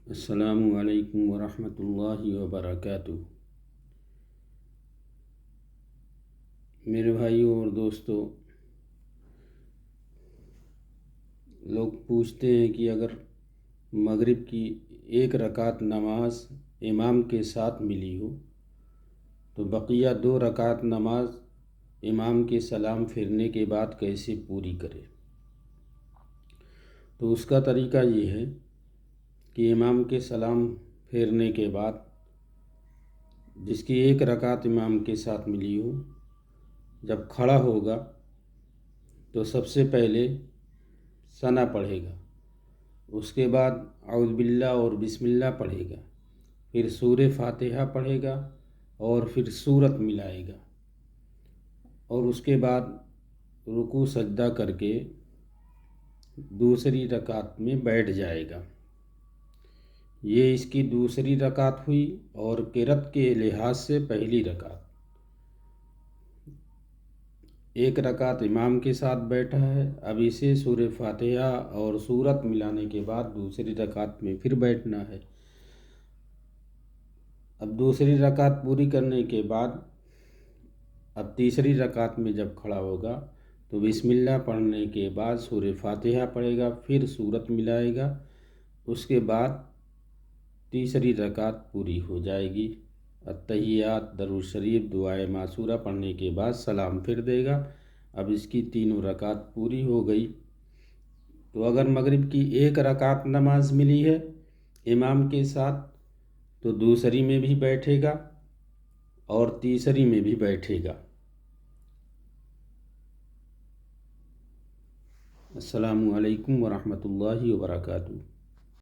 السلام علیکم ورحمۃ اللہ وبرکاتہ۔ میرے بھائیوں اور دوستوں، لوگ پوچھتے ہیں کہ اگر مغرب کی ایک رکعت نماز امام کے ساتھ ملی ہو تو بقیہ 2 رکعت نماز امام کے سلام پھیرنے کے بعد کیسے پوری کرے؟ تو اس کا طریقہ یہ ہے کہ امام کے سلام پھیرنے کے بعد جس کی 1 رکعت امام کے ساتھ ملی ہو، جب کھڑا ہوگا تو سب سے پہلے ثنا پڑھے گا، اس کے بعد اعوذ باللہ اور بسم اللہ پڑھے گا، پھر سورہ فاتحہ پڑھے گا اور پھر سورت ملائے گا، اور اس کے بعد رکوع سجدہ کر کے دوسری رکعت میں بیٹھ جائے گا۔ یہ اس کی دوسری رکعت ہوئی، اور قرأت کے لحاظ سے پہلی رکعت۔ 1 رکعت امام کے ساتھ بیٹھا ہے، اب اسے سورہ فاتحہ اور سورت ملانے کے بعد دوسری رکعت میں پھر بیٹھنا ہے۔ اب دوسری رکعت پوری کرنے کے بعد اب تیسری رکعت میں جب کھڑا ہوگا تو بسم اللہ پڑھنے کے بعد سورہ فاتحہ پڑھے گا، پھر سورت ملائے گا، اس کے بعد تیسری رکعت پوری ہو جائے گی۔ التحیات، درود شریف، دعائے معصورہ پڑھنے کے بعد سلام پھر دے گا۔ اب اس کی 3 رکعت پوری ہو گئی۔ تو اگر مغرب کی 1 رکعت نماز ملی ہے امام کے ساتھ تو دوسری میں بھی بیٹھے گا اور تیسری میں بھی بیٹھے گا۔ السلام علیکم ورحمۃ اللہ وبرکاتہ۔